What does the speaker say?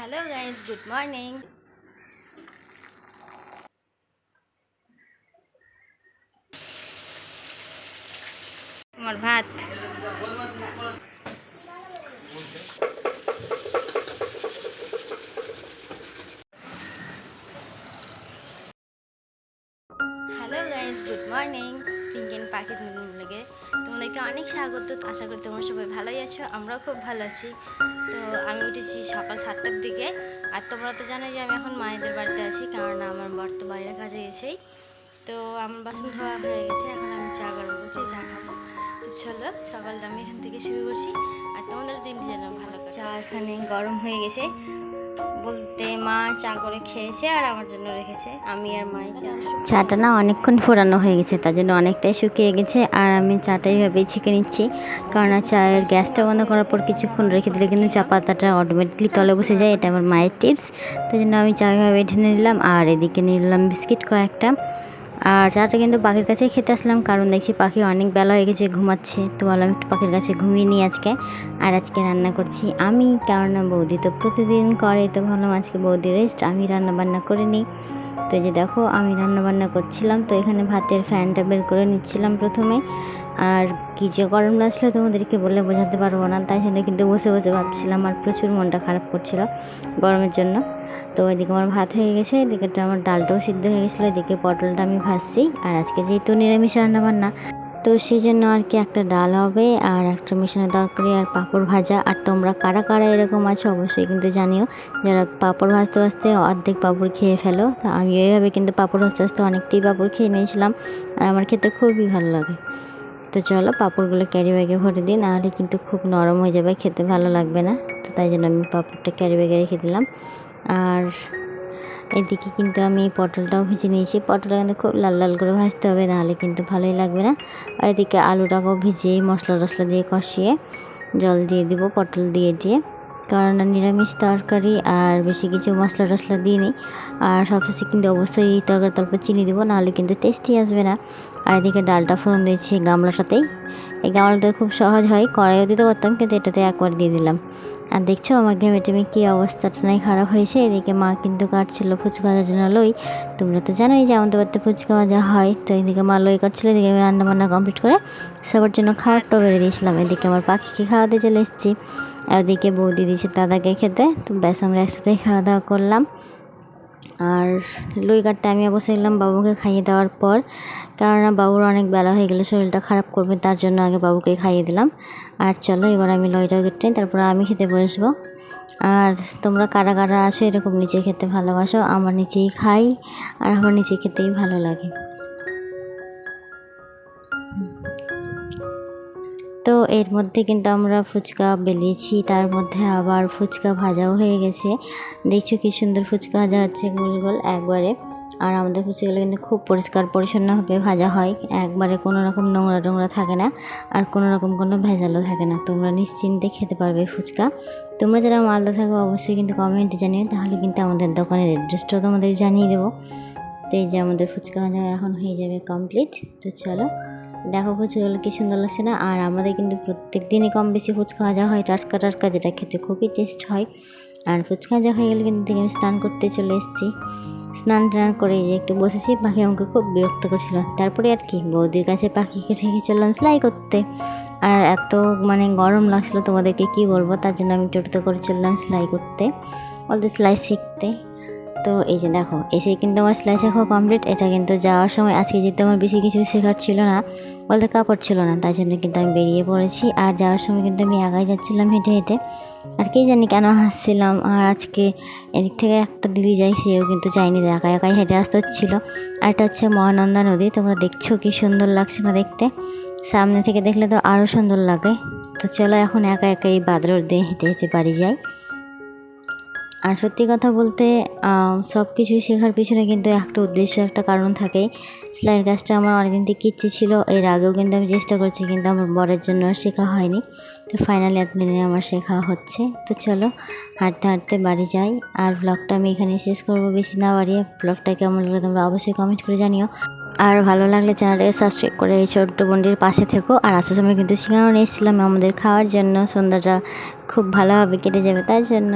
Hello guys, good morning. আমার ভাত। Hello guys, good morning. পিঙ্কেন পাখির নতুন ব্লগে তোমাদেরকে অনেক স্বাগত। আশা করি তোমরা সবাই ভালোই আছো, আমরাও খুব ভালো আছি। তো আমি উঠেছি সকাল 7টার দিকে। আর তোমরা তো জানো যে আমি এখন মায়েদের বাড়িতে আছি, কারণ আমার বর তো বাইরের কাজে গেছেই। তো আমার বাসন ধোয়া হয়ে গেছে, এখন আমি চা গরম করছি, চা খাবো। তো চলো সকালটা আমি এখান থেকে শুরু করছি, আর তোমাদের দিন যেন ভালো। চা এখানে গরম হয়ে গেছে বলতে মা চা করে খেয়েছে আর আমার জন্য রেখেছে, আমি আর মাই চাটা না অনেকক্ষণ ফোরানো হয়ে গেছে, তার জন্য অনেকটাই শুকিয়ে গেছে। আর আমি চাটা এইভাবেই ছেঁকে নিচ্ছি, কারণ চায়ের গ্যাসটা বন্ধ করার পর কিছুক্ষণ রেখে দিলে কিন্তু চা পাতাটা অটোমেটিকলি তলে বসে যায়। এটা আমার মায়ের টিপস। তাই জন্য আমি চা এভাবে ঢেলে নিলাম, আর এদিকে নিলাম বিস্কিট কয়েকটা। আর চাটা কিন্তু পাখির কাছে খেতে আসলাম, কারণ দেখছি পাখি অনেক বেলা হয়ে গেছে, ঘুমাচ্ছে। তো বললাম একটু পাখির কাছে ঘুমিয়ে নিই আজকে। আর আজকে রান্না করছি আমি, কারণ বৌদি তো প্রতিদিন করে, তো ভাবলাম আজকে বৌদি রেস্ট, আমি রান্না বান্না করে নিই। তো এই যে দেখো আমি রান্না বান্না করছিলাম, তো এখানে ভাতের ফ্যানটা বের করে নিচ্ছিলাম প্রথমে। আর কী যে গরম লাগছিলো তোমাদেরকে বলে বোঝাতে পারবো না, তাই জন্য কিন্তু বসে বসে ভাবছিলাম, আর প্রচুর মনটা খারাপ করছিল গরমের জন্য। তো এদিকে আমার ভাত হয়ে গেছে, এদিকে আমার ডালটাও সিদ্ধ হয়ে গেছিলো, এদিকে পটলটা আমি ভাজছি। আর আজকে যেহেতু নিরামিষ রান্না বান্না, তো সেই জন্য আর কি একটা ডাল হবে, আর একটা মিশানো তরকারি, আর পাঁপড় ভাজা। আর তোমরা কারা কারা এরকম আছো অবশ্যই কিন্তু জানিও, যারা পাঁপড় ভাজতে ভাজতে অর্ধেক পাঁপড় খেয়ে ফেলো। তো আমি এইভাবে কিন্তু পাঁপড় ভাজতে ভাজতে অনেকটাই পাঁপড় খেয়ে নিয়েছিলাম, আর আমার খেতে খুবই ভালো লাগে। তো চলো পাঁপড়গুলো ক্যারি ব্যাগে ভরে দিই, নাহলে কিন্তু খুব নরম হয়ে যাবে, খেতে ভালো লাগবে না। তো তাই জন্য আমি পাঁপড়টা ক্যারি ব্যাগে রেখে দিলাম। আর এদিকে কিন্তু আমি পটলটাও ভেজে নিয়েছি, পটলটা কিন্তু খুব লাল লাল করে ভাজতে হবে, নাহলে কিন্তু ভালোই লাগবে না। আর এদিকে আলুটাকেও ভেজে মশলা টশলা দিয়ে কষিয়ে জল দিয়ে দিব পটল দিয়ে দিয়ে, কারণ নিরামিষ তরকারি আর বেশি কিছু মশলা টশলা দিইনি। আর সবশেষে কিন্তু অবশ্যই এই তরকারি তারপর চিনি দেবো, নাহলে কিন্তু টেস্টি আসবে না। আর এদিকে ডালটা ফোড়ন দিয়েছি গামলাটাতেই। এই গামলাটা খুব সহজ হয়, কড়াইও দিতে পারতাম, কিন্তু এটাতে একবার দিয়ে দিলাম। আর দেখছো আমার ঘেমে টেমে কী অবস্থাটা নাই খারাপ হয়েছে। এদিকে মা কিন্তু কাটছিল ফুচকা ভাজার জন্য লই। তোমরা তো জানোই যে আমাদের বাড়িতে ফুচকা ভাজা হয়, তো এদিকে মা লই কাটছিল, এদিকে আমি রান্না বান্না কমপ্লিট করে সবার জন্য খাবারটাও বেড়ে দিয়েছিলাম। এদিকে আমার পাখিকে খাওয়াতে চলে এসেছি, আর ওদিকে বৌদি দিয়েছে দাদাকে খেতে। তো ব্যাস আমরা একসাথেই খাওয়া দাওয়া করলাম। আর লই কাটতে আমি বসে গেলাম বাবুকে খাইয়ে দেওয়ার পর, কেননা বাবুর অনেক বেলা হয়ে গেলে শরীরটা খারাপ করবে, তার জন্য আগে বাবুকে খাইয়ে দিলাম। আর চলো এবার আমি লইটা কেটে তারপর আমি খেতে বসবো। আর তোমরা কারা কারা আছো এরকম নিচে খেতে ভালোবাসো, আমার নিচেই খাই, আর আমার নিচে খেতেই ভালো লাগে। তো এর মধ্যে কিন্তু আমরা ফুচকা বেলিয়েছি, তার মধ্যে আবার ফুচকা ভাজাও হয়ে গেছে। দেখছো কি সুন্দর ফুচকা ভাজা হচ্ছে গোল গোল একবারে। আর আমাদের ফুচকাগুলো কিন্তু খুব পরিষ্কার পরিচ্ছন্নভাবে ভাজা হয়, একবারে কোনো রকম নোংরা টোংরা থাকে না, আর কোনো রকম কোনো ভেজালও থাকে না। তোমরা নিশ্চিন্তে খেতে পারবে ফুচকা। তোমরা যারা মালদা থাকো অবশ্যই কিন্তু কমেন্টে জানিও, তাহলে কিন্তু আমাদের দোকানের অ্যাড্রেসটাও তোমাদের জানিয়ে দেবো। তো এই যে আমাদের ফুচকা ভাজা এখন হয়ে যাবে কমপ্লিট। তো চলো দেখো ফুচকাগুলো কী সুন্দর লাগছে না। আর আমাদের কিন্তু প্রত্যেক দিনই কম বেশি ফুচকা ভাজা হয়, টাটকা টাটকা, যেটা খেতে খুবই টেস্ট হয়। আর ফুচকা ভাজা হয়ে গেলে কিন্তু আমি স্নান করতে চলে এসেছি। স্নান টান করে যে একটু বসেছি, পাখি আমাকে খুব বিরক্ত করছিল। তারপরে আর কি বৌদির কাছে পাখিকে রেখে চললাম সেলাই করতে। আর এত গরম লাগছিলো তোমাদেরকে কি বলবো, তার জন্য আমি টোটোতে করে চললাম সেলাই করতে, বলতে সেলাই শিখতে। তো এই যে দেখো এসে কিন্তু আমার সেলাই শেখা কমপ্লিট। এটা কিন্তু যাওয়ার সময় আজকে যেতে আমার বেশি কিছু শেখার ছিল না, বলতে কাপড় ছিল না, তাই জন্য কিন্তু আমি বেরিয়ে পড়েছি। আর যাওয়ার সময় কিন্তু আমি একাই যাচ্ছিলাম হেঁটে হেঁটে, আর কে জানি কেন হাসছিলাম। আর আজকে এদিক থেকে একটা দিদি যাই, সেও কিন্তু যায়নি, একাই একাই হেঁটে আসতে হচ্ছিলো। আর এটা হচ্ছে মহানন্দা নদী, তোমরা দেখছো কি সুন্দর লাগছে না দেখতে, সামনে থেকে দেখলে তো আরও সুন্দর লাগে। তো চলো এখন একা একা এই বাদরোড দিয়ে হেঁটে হেঁটে বাড়ি যাই। আর সত্যি কথা বলতে সব কিছু শেখার পিছনে কিন্তু একটা উদ্দেশ্য, একটা কারণ থাকে। সেলাইয়ের কাজটা আমার অনেকদিন থেকে ইচ্ছে ছিল, এর আগেও কিন্তু আমি চেষ্টা করছি, কিন্তু আমার বরের জন্য আর শেখা হয়নি। তো ফাইনালি এতদিনে আমার শেখা হচ্ছে। তো চলো হাঁটতে হাঁটতে বাড়ি যাই। আর ব্লগটা আমি এখানে শেষ করবো, বেশি না বাড়িয়ে। ব্লগটা কেমন লাগলো তোমরা অবশ্যই কমেন্ট করে জানিও, আর ভালো লাগলে চ্যানেলটাকে সাবস্ক্রাইব করে এই ছোট্ট বোনটির পাশে থেকো। আর আসার সময় কিন্তু সিঙ্গারা নিয়ে এসেছিলাম আমাদের খাওয়ার জন্য, সন্ধ্যাটা খুব ভালোভাবে কেটে যাবে তার জন্য।